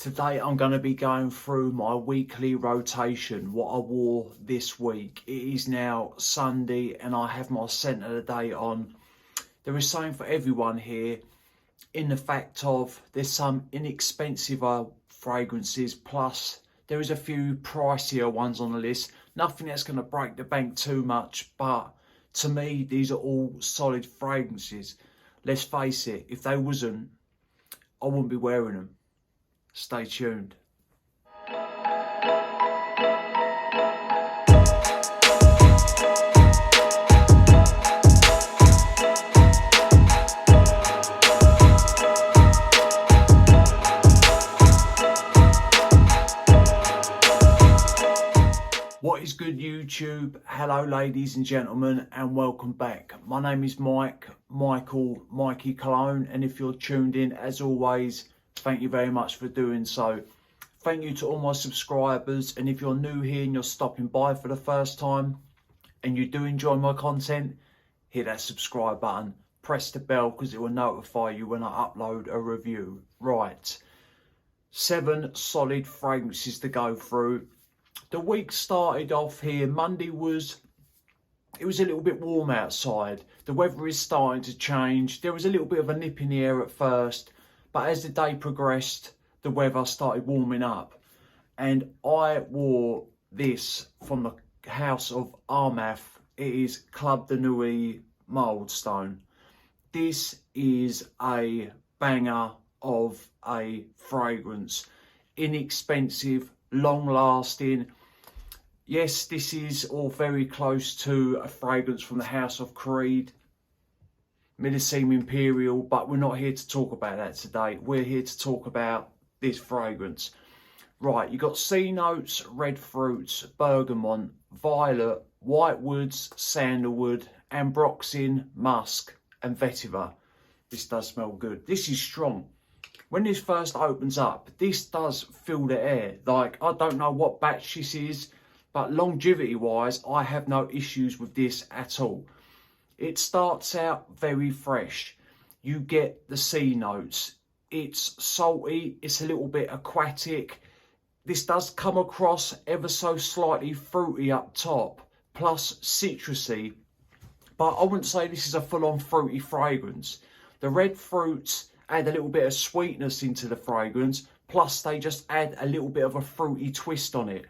Today I'm going to be going through my weekly rotation, what I wore this week. It is now Sunday and I have my scent of the day on. There is something for everyone here in the fact of there's some inexpensive fragrances, plus there is a few pricier ones on the list. Nothing that's going to break the bank too much, but to me these are all solid fragrances. Let's face it, if they wasn't, I wouldn't be wearing them. Stay tuned. What is good, YouTube? Hello ladies and gentlemen, and welcome back. My name is Mikey Cologne, and if you're tuned in, as always, thank you very much for doing so. Thank you to all my subscribers, and if you're new here and you're stopping by for the first time and you do enjoy my content, hit that subscribe button, press the bell because it will notify you when I upload a review. Right, 7 solid fragrances to go through. The week started off here. Monday it was a little bit warm outside. The weather is starting to change. There was a little bit of a nip in the air at first, but as the day progressed, the weather started warming up. And I wore this from the house of Armath. It is Club de Nuit Milestone. This is a banger of a fragrance. Inexpensive, long lasting. Yes, this is all very close to a fragrance from the house of Creed, Millesime Imperial, but we're not here to talk about that today. We're here to talk about this fragrance. Right, you got C notes, red fruits, bergamot, violet, white woods, sandalwood, ambroxan, musk, and vetiver. This does smell good. This is strong. When this first opens up, this does fill the air. Like, I don't know what batch this is, but longevity wise, I have no issues with this at all. It starts out very fresh. You get the C notes. It's salty, it's a little bit aquatic. This does come across ever so slightly fruity up top, plus citrusy. But I wouldn't say this is a full-on fruity fragrance. The red fruits add a little bit of sweetness into the fragrance, plus they just add a little bit of a fruity twist on it.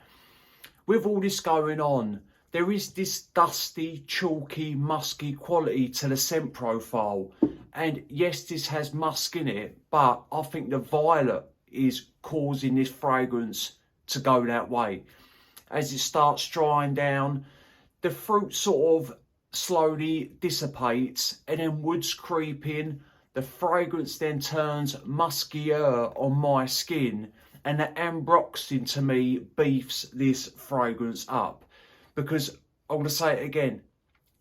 With all this going on, there is this dusty, chalky, musky quality to the scent profile. And yes, this has musk in it, but I think the violet is causing this fragrance to go that way. As it starts drying down, the fruit sort of slowly dissipates, and then woods creep in. The fragrance then turns muskier on my skin, and the ambroxan to me beefs this fragrance up. Because I'm going to say it again,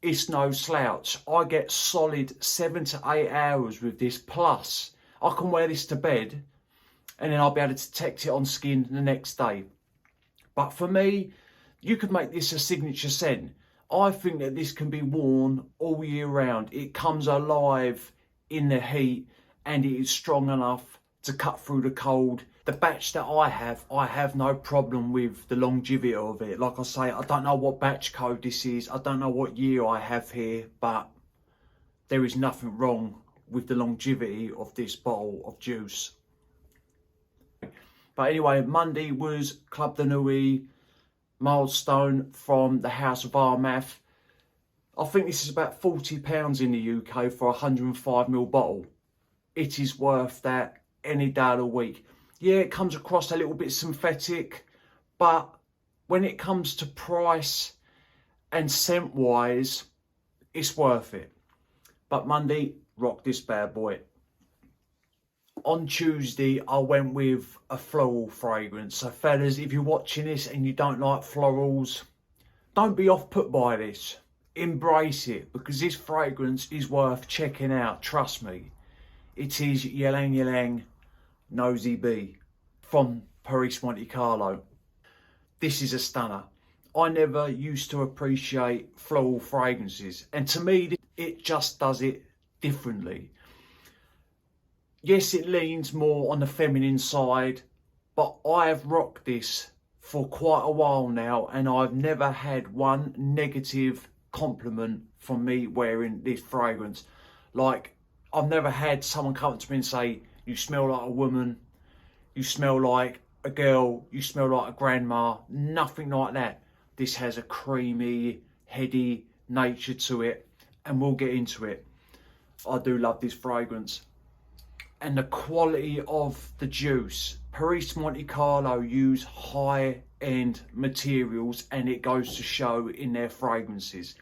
it's no slouch. I get solid 7 to 8 hours with this, plus I can wear this to bed and then I'll be able to detect it on skin the next day. But for me, you could make this a signature scent. I think that this can be worn all year round. It comes alive in the heat and it is strong enough to cut through the cold. The batch that I have no problem with the longevity of it. Like I say, I don't know what batch code this is. I don't know what year I have here, but there is nothing wrong with the longevity of this bottle of juice. But anyway, Monday was Club de Nuit Milestone from the House of Armath. I think this is about £40 in the UK for a 105ml bottle. It is worth that any day of the week. Yeah, it comes across a little bit synthetic, but when it comes to price and scent wise, it's worth it. But Monday, rock this bad boy. On Tuesday, I went with a floral fragrance. So fellas, if you're watching this and you don't like florals, don't be off put by this. Embrace it, because this fragrance is worth checking out, trust me. It is Ylang Nosy B from Paris, Monte Carlo. This is a stunner. I never used to appreciate floral fragrances, and to me it just does it differently. Yes, it leans more on the feminine side, but I have rocked this for quite a while now, and I've never had one negative compliment from me wearing this fragrance. Like, I've never had someone come up to me and say, you smell like a woman, you smell like a girl, you smell like a grandma. Nothing like that. This has a creamy, heady nature to it, and we'll get into it. I do love this fragrance. And the quality of the juice. Paris Monte Carlo use high-end materials, and it goes to show in their fragrances.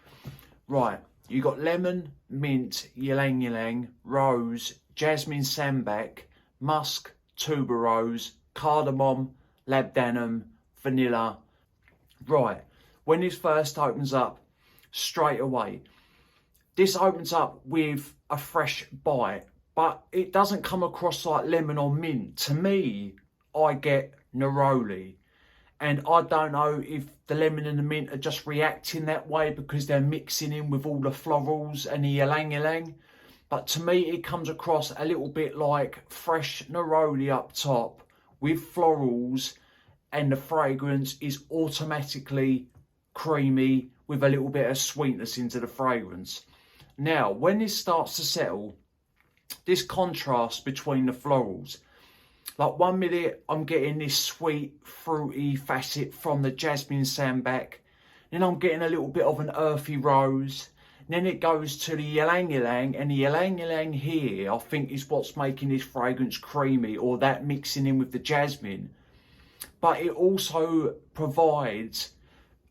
Right, you got lemon, mint, ylang ylang, rose, jasmine sambac, musk, tuberose, cardamom, labdanum, vanilla. Right, when this first opens up, straight away, this opens up with a fresh bite, but it doesn't come across like lemon or mint. To me, I get neroli. And I don't know if the lemon and the mint are just reacting that way because they're mixing in with all the florals and the ylang ylang. But to me, it comes across a little bit like fresh neroli up top with florals, and the fragrance is automatically creamy with a little bit of sweetness into the fragrance. Now, when this starts to settle, this contrast between the florals, like 1 minute I'm getting this sweet fruity facet from the jasmine sambac, then I'm getting a little bit of an earthy rose, then it goes to the ylang ylang, and the ylang ylang here I think is what's making this fragrance creamy, or that mixing in with the jasmine. But it also provides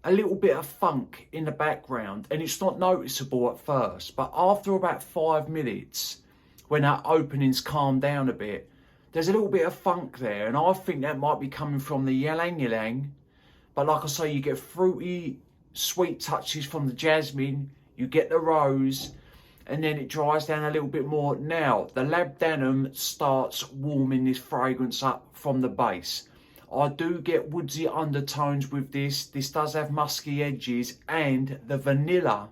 a little bit of funk in the background, and it's not noticeable at first, but after about 5 minutes, when our openings calm down a bit, there's a little bit of funk there, and I think that might be coming from the ylang ylang. But like I say, you get fruity, sweet touches from the jasmine, you get the rose, and then it dries down a little bit more. Now, the labdanum starts warming this fragrance up from the base. I do get woodsy undertones with this. This does have musky edges, and the vanilla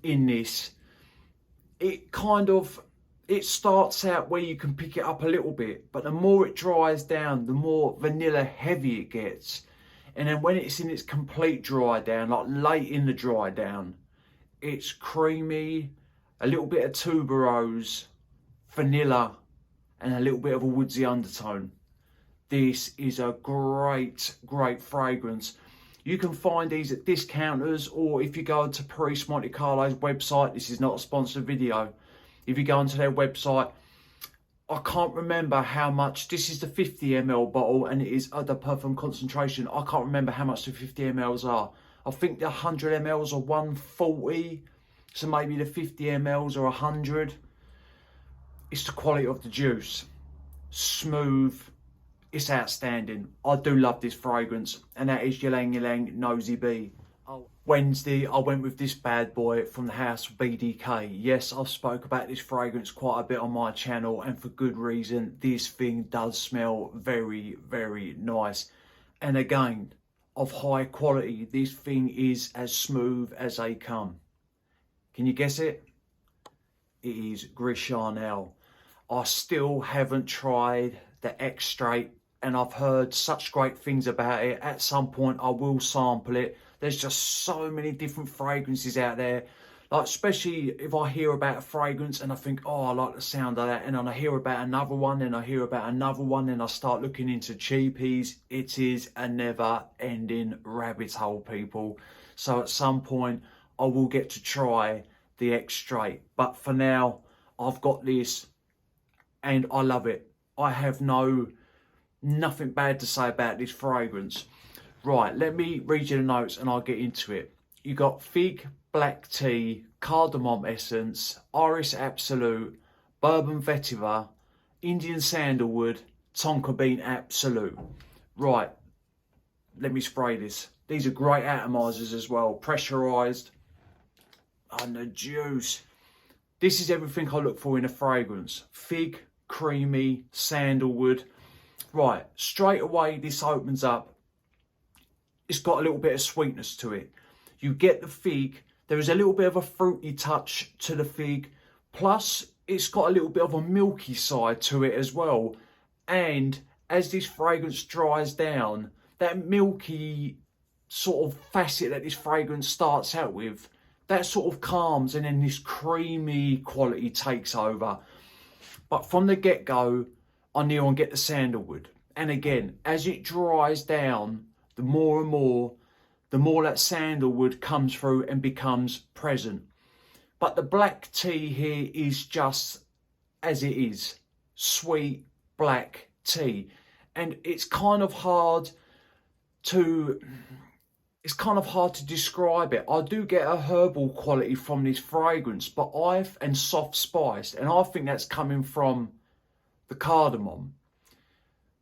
in this, it starts out where you can pick it up a little bit, but the more it dries down, the more vanilla heavy it gets. And then when it's in its complete dry down, like late in the dry down, it's creamy, a little bit of tuberose, vanilla, and a little bit of a woodsy undertone. This is a great, great fragrance. You can find these at discounters, or if you go to Paris Monte Carlo's website, this is not a sponsored video. If you go onto their website, I can't remember how much. This is the 50 ml bottle, and it is the perfume concentration. I can't remember how much the 50 mls are. I think the 100 mls are 140, so maybe the 50 mls are 100. It's the quality of the juice. Smooth. It's outstanding. I do love this fragrance, and that is Ylang Ylang Nosy B. Wednesday, I went with this bad boy from the house of BDK. Yes, I've spoke about this fragrance quite a bit on my channel, and for good reason. This thing does smell very, very nice. And again, of high quality. This thing is as smooth as they come. Can you guess it? It is Gris Charnel. I still haven't tried the extrait, and I've heard such great things about it. At some point I will sample it. There's just so many different fragrances out there, like especially if I hear about a fragrance and I think, oh, I like the sound of that, and then I hear about another one, and I hear about another one, and I start looking into cheapies. It is a never ending rabbit hole, people. So at some point I will get to try the extrait, but for now I've got this and I love it. I have nothing bad to say about this fragrance. Right, let me read you the notes and I'll get into it. You got fig, black tea, cardamom essence, iris absolute, bourbon vetiver, Indian sandalwood, tonka bean absolute. Right, let me spray this. These are great atomizers as well, pressurized. And the juice. This is everything I look for in a fragrance. Fig, creamy, sandalwood. Right, straight away this opens up. It's got a little bit of sweetness to it. You get the fig. There is a little bit of a fruity touch to the fig. Plus, it's got a little bit of a milky side to it as well. And as this fragrance dries down, that milky sort of facet that this fragrance starts out with, that sort of calms, and then this creamy quality takes over. But from the get-go, I knew I'd get the sandalwood. And again, as it dries down, the more and more, the more that sandalwood comes through and becomes present. But the black tea here is just as it is, sweet black tea. And it's kind of hard to describe it. I do get a herbal quality from this fragrance, but and soft spiced, and I think that's coming from the cardamom.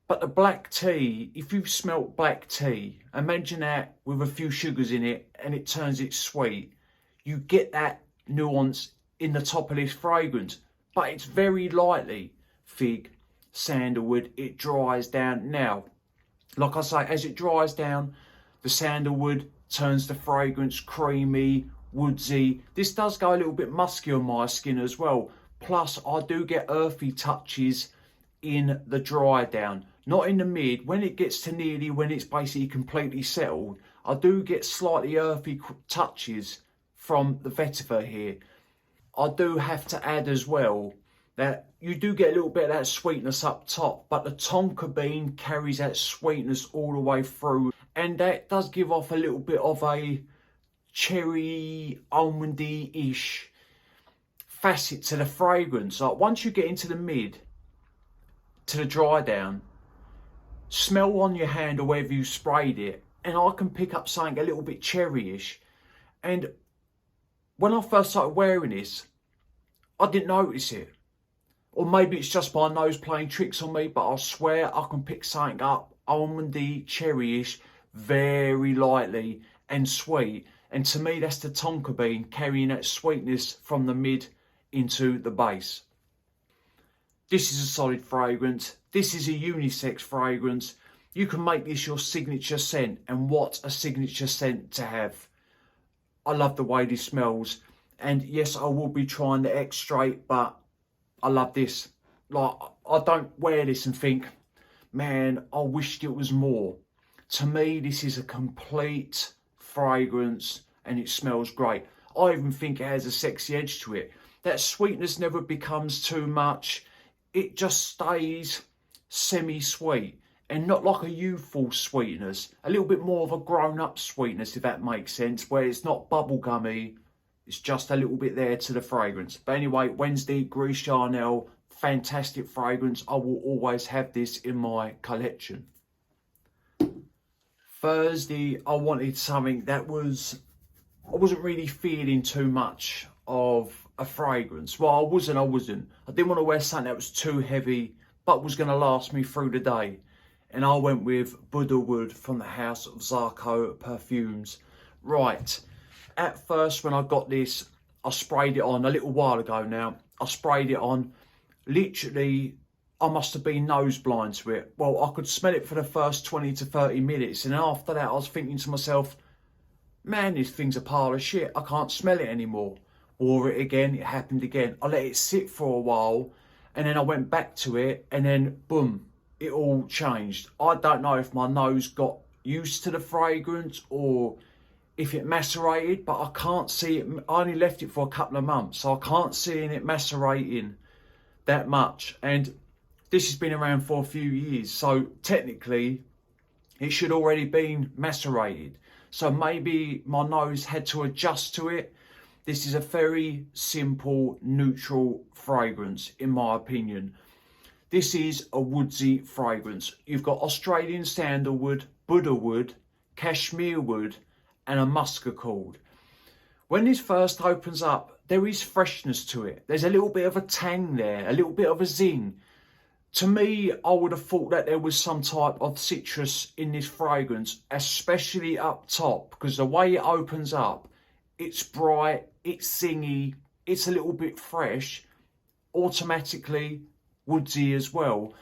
But the black tea, if you've smelt black tea, imagine that with a few sugars in it and it turns it sweet. You get that nuance in the top of this fragrance, but it's very lightly fig, sandalwood. It dries down. Now, like I say, as it dries down, the sandalwood turns the fragrance creamy, woodsy. This does go a little bit musky on my skin as well. Plus, I do get earthy touches in the dry down. Not in the mid. When it gets to nearly, when it's basically completely settled, I do get slightly earthy touches from the vetiver here. I do have to add as well that you do get a little bit of that sweetness up top, but the tonka bean carries that sweetness all the way through, and that does give off a little bit of a cherry, almondy-ish facet to the fragrance. Like once you get into the mid, to the dry down, smell on your hand or wherever you sprayed it, and I can pick up something a little bit cherryish. And when I first started wearing this, I didn't notice it. Or maybe it's just my nose playing tricks on me, but I swear I can pick something up almondy, cherryish, very lightly and sweet. And to me, that's the tonka bean carrying that sweetness from the mid into the base. This is a solid fragrance. This is a unisex fragrance. You can make this your signature scent, and what a signature scent to have. I love the way this smells. And yes, I will be trying the X straight, but I love this. Like, I don't wear this and think, man, I wished it was more. To me, this is a complete fragrance and it smells great. I even think it has a sexy edge to it. That sweetness never becomes too much. It just stays semi-sweet and not like a youthful sweetness. A little bit more of a grown-up sweetness, if that makes sense, where it's not bubblegummy. It's just a little bit there to the fragrance. But anyway, Wednesday, Gris Charnel, fantastic fragrance. I will always have this in my collection. Thursday, I wanted something that I wasn't really feeling too much of a fragrance. Well, I wasn't. I didn't want to wear something that was too heavy, but was going to last me through the day. And I went with Buddha Wood from the House of Zarko Perfumes. Right. At first, when I got this, I sprayed it on a little while ago now. I sprayed it on. Literally, I must have been nose blind to it. Well, I could smell it for the first 20 to 30 minutes. And after that, I was thinking to myself, man, this thing's a pile of shit. I can't smell it anymore. Wore it again. It happened again. I let it sit for a while. And then I went back to it. And then, boom, it all changed. I don't know if my nose got used to the fragrance or if it macerated, but I can't see it. I only left it for a couple of months, so I can't see it macerating that much. And this has been around for a few years, so technically it should already been macerated. So maybe my nose had to adjust to it. This is a very simple, neutral fragrance, in my opinion. This is a woodsy fragrance. You've got Australian sandalwood, Buddha wood, cashmere wood, and a muscatcord. When this first opens up, there is freshness to it. There's a little bit of a tang there, a little bit of a zing. To me, I would have thought that there was some type of citrus in this fragrance, especially up top, because the way it opens up, it's bright, it's zingy, it's a little bit fresh, automatically woodsy as well.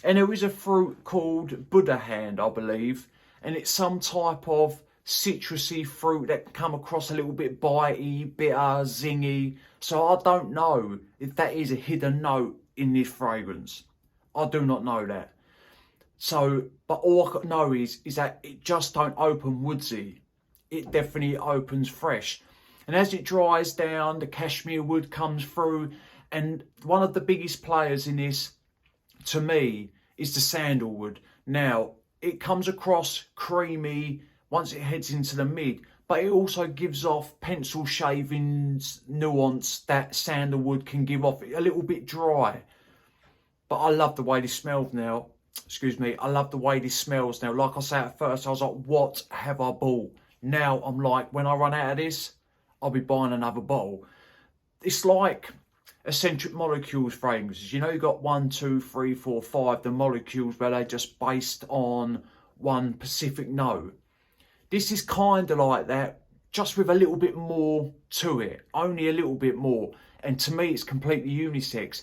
And there is a fruit called Buddha hand, I believe, and it's some type of citrusy fruit that can come across a little bit bitey, bitter, zingy. So I don't know if that is a hidden note in this fragrance. I do not know that. So, but all I could know is that it just don't open woodsy. It definitely opens fresh. And as it dries down, the cashmere wood comes through. And one of the biggest players in this, to me, is the sandalwood. Now, it comes across creamy once it heads into the mid, but it also gives off pencil shavings nuance that sandalwood can give off. A little bit dry. But I love the way this smells now. Excuse me. I love the way this smells now. Like I said at first, I was like, what have I bought? Now I'm like, when I run out of this, I'll be buying another bottle. It's like eccentric molecules fragrances. You know, you got 1, 2, 3, 4, 5, the molecules where they're just based on one specific note. This is kind of like that, just with a little bit more to it. Only a little bit more. And to me, it's completely unisex.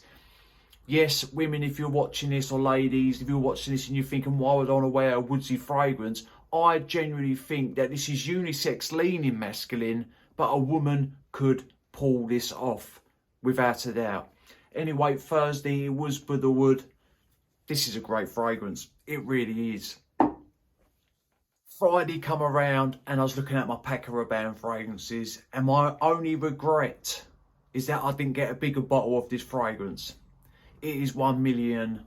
Yes, women, if you're watching this, or ladies, if you're watching this and you're thinking, why would I want to wear a woodsy fragrance? I genuinely think that this is unisex leaning masculine, but a woman could pull this off without a doubt. Anyway, Thursday, it was for the wood. This is a great fragrance. It really is. Friday come around and I was looking at my Paco Rabanne fragrances, and my only regret is that I didn't get a bigger bottle of this fragrance. It is 1 million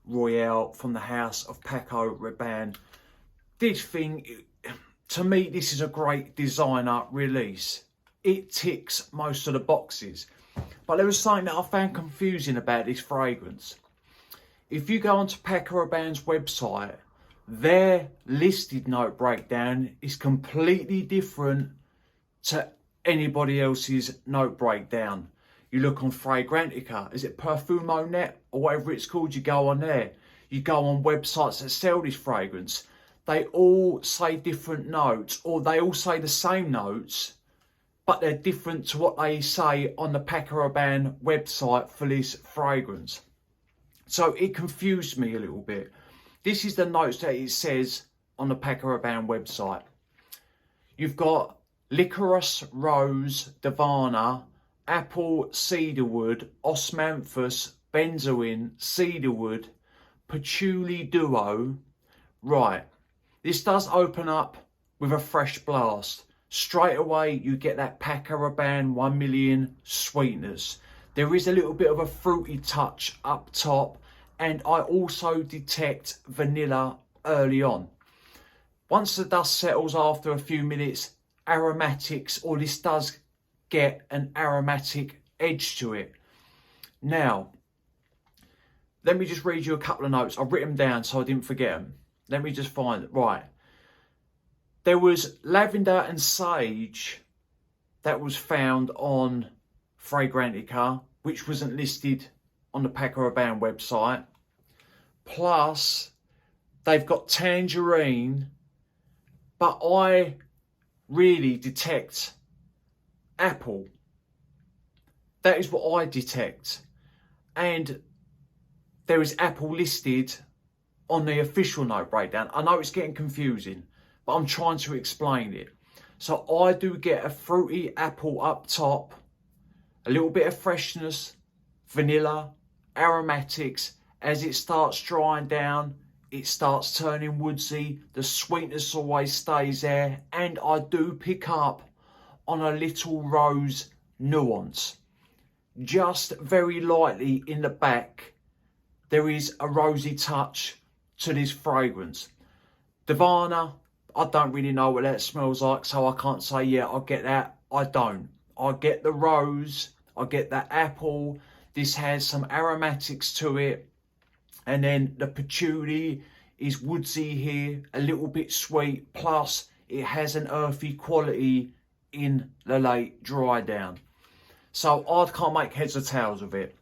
Royale from the house of Paco Rabanne. This thing, to me, this is a great designer release. It ticks most of the boxes. But there was something that I found confusing about this fragrance. If you go onto Paco Rabanne's website, their listed note breakdown is completely different to anybody else's note breakdown. You look on Fragrantica, is it Perfumo.net or whatever it's called, you go on there. You go on websites that sell this fragrance. They all say different notes, or they all say the same notes, but they're different to what they say on the Paco Rabanne website for this fragrance. So it confused me a little bit. This is the notes that it says on the Paco Rabanne website. You've got licorice, rose, davana, apple, cedarwood, osmanthus, benzoin, cedarwood, patchouli duo. Right, this does open up with a fresh blast. Straight away, you get that Paco Rabanne 1 million sweetness. There is a little bit of a fruity touch up top, and I also detect vanilla early on. Once the dust settles after a few minutes, aromatics, or this does get an aromatic edge to it. Now, let me just read you a couple of notes. I've written them down so I didn't forget them. Let me just find it. Right. There was lavender and sage that was found on Fragrantica, which wasn't listed on the Paco Rabanne website. Plus, they've got tangerine, but I really detect apple. That is what I detect. And there is apple listed on the official note breakdown. I know it's getting confusing, but I'm trying to explain it. So I do get a fruity apple up top, a little bit of freshness, vanilla, aromatics. As it starts drying down, it starts turning woodsy. The sweetness always stays there. And I do pick up on a little rose nuance. Just very lightly in the back, there is a rosy touch to this fragrance. Davana, I don't really know what that smells like, so I can't say, yeah, I get that. I don't. I get the rose, I get that apple. This has some aromatics to it. And then the patchouli is woodsy here, a little bit sweet, plus it has an earthy quality in the late dry down. So I can't make heads or tails of it.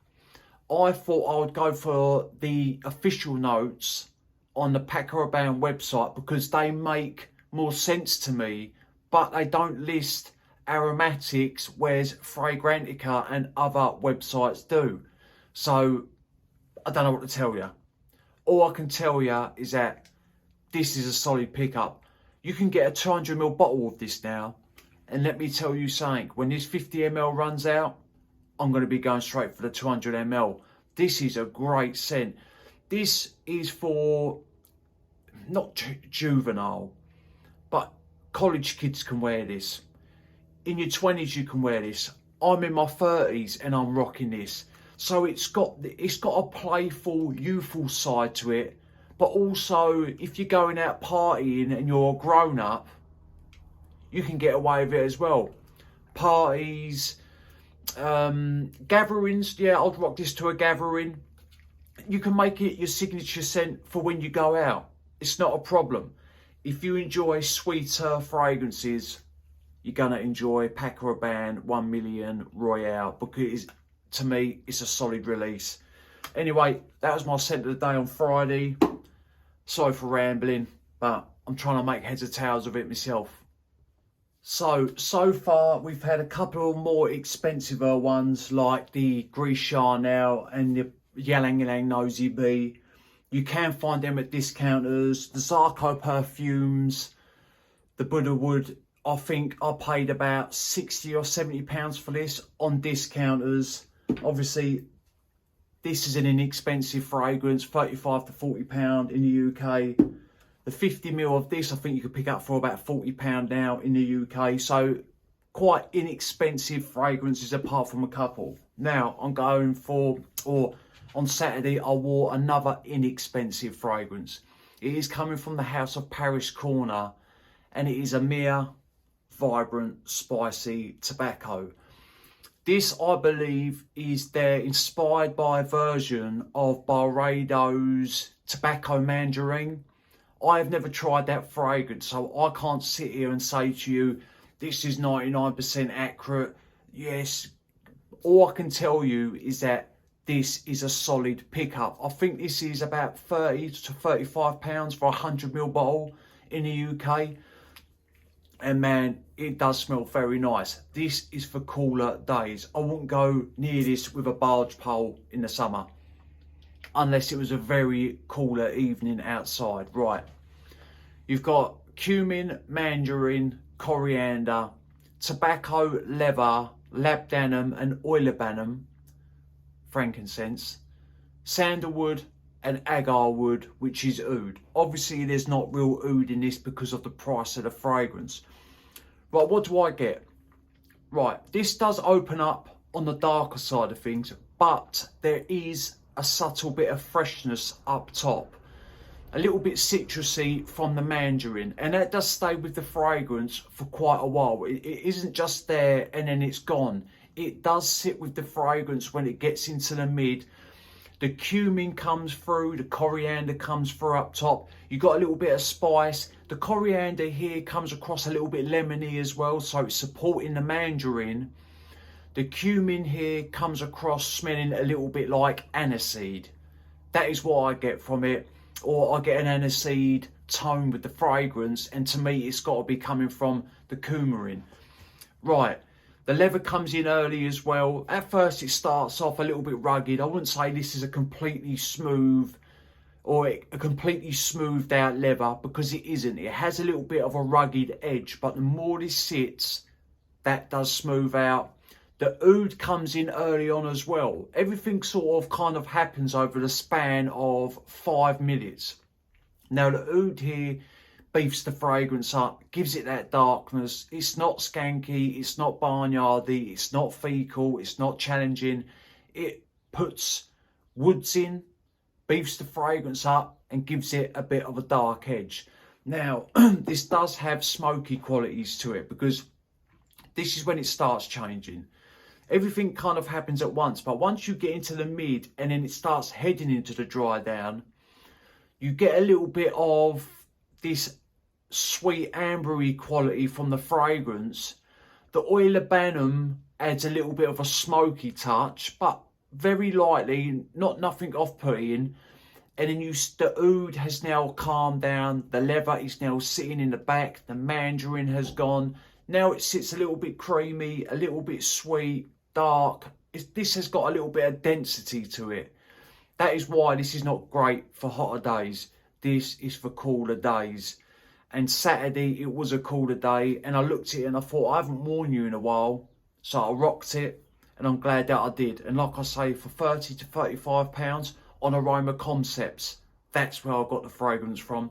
I thought I would go for the official notes on the Paco Rabanne website because they make more sense to me, but they don't list aromatics, whereas Fragrantica and other websites do. So I don't know what to tell you. All I can tell you is that this is a solid pickup. You can get a 200ml bottle of this now, and let me tell you something, when this 50ml runs out, I'm going to be going straight for the 200ml. This is a great scent. This is for not juvenile, but college kids can wear this. In your 20s you can wear this. I'm in my 30s and I'm rocking this. So it's got a playful, youthful side to it, but also if you're going out partying and you're a grown up, you can get away with it as well. Parties, gatherings, yeah, I'd rock this to a gathering. You can make it your signature scent for when you go out. It's not a problem. If you enjoy sweeter fragrances, you're gonna enjoy Paco Rabanne 1 Million Royale, because to me it's a solid release. Anyway, that was my scent of the day on Friday. Sorry for rambling, but I'm trying to make heads or tails of it myself. So far we've had a couple more expensiver ones like the Gris Charnel and the Ylang Nosy B. You can find them at discounters. The Zarko perfumes, the Buddha Wood, I think I paid about 60 or 70 pounds for this on discounters. Obviously, this is an inexpensive fragrance, 35 to 40 pound in the UK. The 50ml of this, I think you could pick up for about 40 pound now in the UK. So quite inexpensive fragrances apart from a couple. Now I'm going for, or on Saturday, I wore another inexpensive fragrance. It is coming from the House of Paris Corner, and it is a mere vibrant, spicy tobacco. This, I believe, is their inspired by version of Barbados Tobacco Mandarin. I have never tried that fragrance, so I can't sit here and say to you, this is 99% accurate. Yes, all I can tell you is that this is a solid pickup. I think this is about 30 to 35 pounds for a 100ml bottle in the UK. And man, it does smell very nice. This is for cooler days. I wouldn't go near this with a barge pole in the summer, unless it was a very cooler evening outside. Right, you've got cumin, mandarin, coriander, tobacco, leather, labdanum and olibanum, frankincense, sandalwood and agar wood, which is oud. Obviously there's not real oud in this because of the price of the fragrance. Right, what do I get? Right, this does open up on the darker side of things, but there is a subtle bit of freshness up top, a little bit citrusy from the mandarin, and that does stay with the fragrance for quite a while. It isn't just there and then it's gone. It does sit with the fragrance when it gets into the mid. The cumin comes through, the coriander comes through up top. You got a little bit of spice. The coriander here comes across a little bit lemony as well, so it's supporting the mandarin. The cumin here comes across smelling a little bit like aniseed. That is what I get from it. Or I get an aniseed tone with the fragrance, and to me it's got to be coming from the coumarin. Right, the leather comes in early as well. At first it starts off a little bit rugged. I wouldn't say this is a completely smooth or a completely smoothed out leather, because it isn't. It has a little bit of a rugged edge, but the more this sits, that does smooth out. The oud comes in early on as well. Everything sort of kind of happens over the span of 5 minutes. Now the oud here beefs the fragrance up, gives it that darkness. It's not skanky, it's not barnyardy, it's not fecal, it's not challenging. It puts woods in, beefs the fragrance up and gives it a bit of a dark edge. Now this does have smoky qualities to it, because this is when it starts changing. Everything kind of happens at once, but once you get into the mid and then it starts heading into the dry down, you get a little bit of this sweet ambery quality from the fragrance. The olibanum adds a little bit of a smoky touch, but very lightly, nothing off-putting. And then the oud has now calmed down. The leather is now sitting in the back. The mandarin has gone. Now it sits a little bit creamy, a little bit sweet, dark. This has got a little bit of density to it. That is why this is not great for hotter days. This is for cooler days. And Saturday, it was a cooler day. And I looked at it and I thought, I haven't worn you in a while. So I rocked it. And I'm glad that I did. And like I say, for 30 to 35 pounds on Aroma Concepts, that's where I got the fragrance from.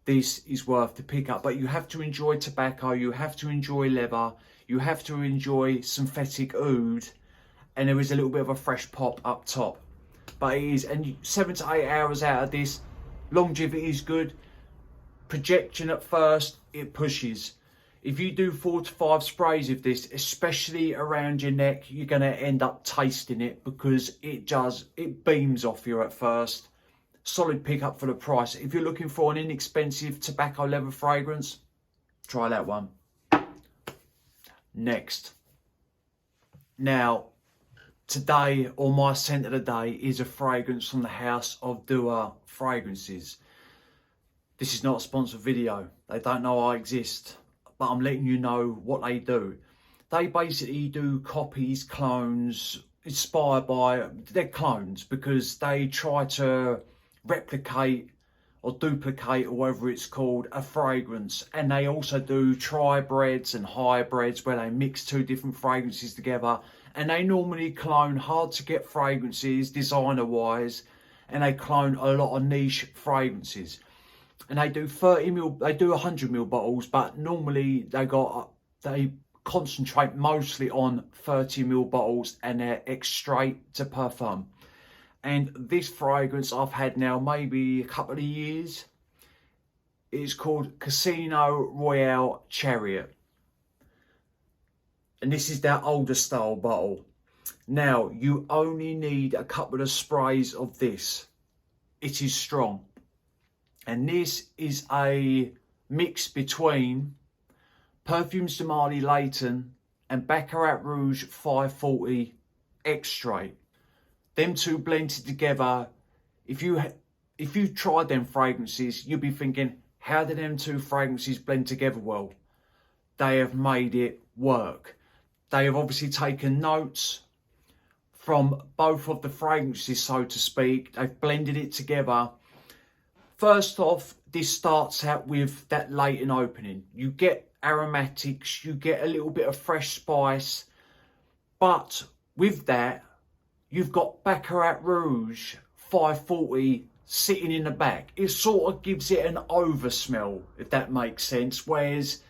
this is worth the pickup. But you have to enjoy tobacco, you have to enjoy leather, you have to enjoy synthetic oud, and there is a little bit of a fresh pop up top. But it is, and 7 to 8 hours out of this, longevity is good. Projection at first, it pushes. If you do 4 to 5 sprays of this, especially around your neck, you're going to end up tasting it, because it beams off you at first. Solid pickup for the price. If you're looking for an inexpensive tobacco leather fragrance, try that one. Next. Now, today, or my scent of the day, is a fragrance from the house of Dua Fragrances. This is not a sponsored video. They don't know I exist, but I'm letting you know what they do. They basically do copies, clones, inspired by, they're clones, because they try to replicate or duplicate, or whatever it's called, a fragrance. And they also do tri-breads and hybrids, where they mix 2 different fragrances together. And they normally clone hard to get fragrances, designer wise, and they clone a lot of niche fragrances. And they do 30ml, they do 100ml bottles, but normally they concentrate mostly on 30ml bottles, and they're extrait to parfum. And this fragrance I've had now maybe a couple of years. It's called Casino Royale Chariot. And this is their older style bottle. Now, you only need a couple of sprays of this. It is strong. And this is a mix between Perfumes de Marly Layton and Baccarat Rouge 540 Extrait. Them 2 blended together. If you tried them fragrances, you'll be thinking, how do them 2 fragrances blend together well? They have made it work. They have obviously taken notes from both of the fragrances, so to speak. They've blended it together. First off, this starts out with that Layton opening. You get aromatics, you get a little bit of fresh spice, but with that, you've got Baccarat Rouge 540 sitting in the back. It sort of gives it an over smell, if that makes sense. Whereas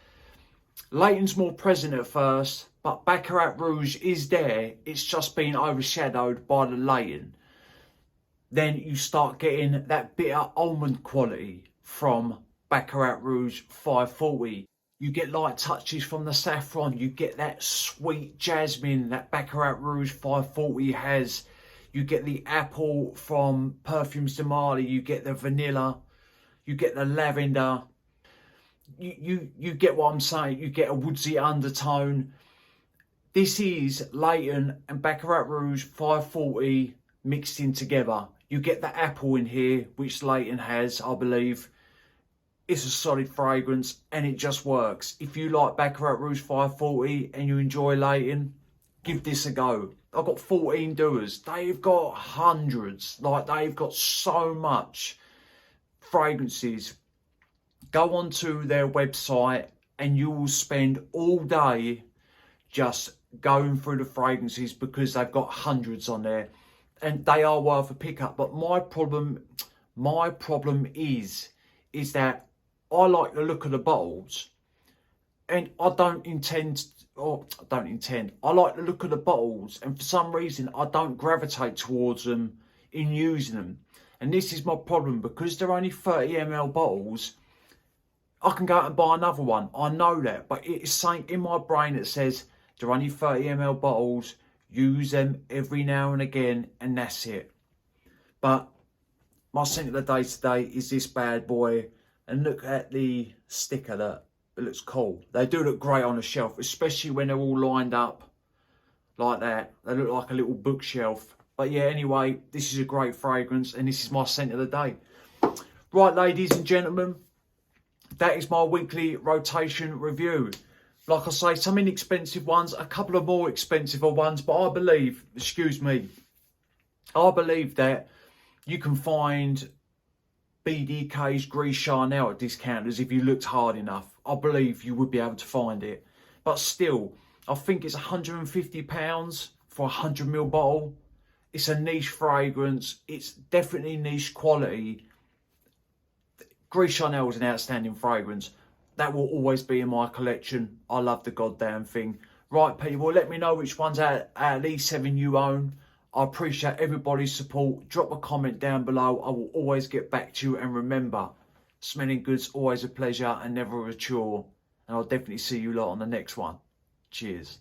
Layton's more present at first, but Baccarat Rouge is there. It's just been overshadowed by the Layton. Then you start getting that bitter almond quality from Baccarat Rouge 540. You get light touches from the saffron. You get that sweet jasmine that Baccarat Rouge 540 has. You get the apple from Perfumes de Marly. You get the vanilla. You get the lavender. You get what I'm saying. You get a woodsy undertone. This is Layton and Baccarat Rouge 540 mixed in together. You get the apple in here, which Layton has, I believe. It's a solid fragrance, and it just works. If you like Baccarat Rouge 540 and you enjoy Layton, give this a go. I've got 14 doers. They've got hundreds. Like, they've got so much fragrances. Go onto their website and you will spend all day just going through the fragrances, because they've got hundreds on there, and they are worth a pickup. But my problem is that I like the look of the bottles, and I like the look of the bottles, and for some reason I don't gravitate towards them in using them. And this is my problem, because they're only 30ml bottles. I can go out and buy another one, I know that, but it's something in my brain that says they're only 30ml bottles, use them every now and again, and that's it. But my scent of the day today is this bad boy. And look at the sticker, that it looks cool. They do look great on a shelf, especially when they're all lined up like that. They look like a little bookshelf. But yeah, anyway, this is a great fragrance, and this is my scent of the day. Right, ladies and gentlemen, that is my weekly rotation review. Like I say, some inexpensive ones, a couple of more expensive ones, but I believe that you can find BDK's Gris Charnel at discounters if you looked hard enough. I believe you would be able to find it. But still, I think it's £150 for a 100ml bottle. It's a niche fragrance. It's definitely niche quality. Gris Charnel is an outstanding fragrance. That will always be in my collection. I love the goddamn thing. Right, people, let me know which ones out of these 7 you own. I appreciate everybody's support. Drop a comment down below. I will always get back to you. And remember, smelling good's always a pleasure and never a chore. And I'll definitely see you lot on the next one. Cheers.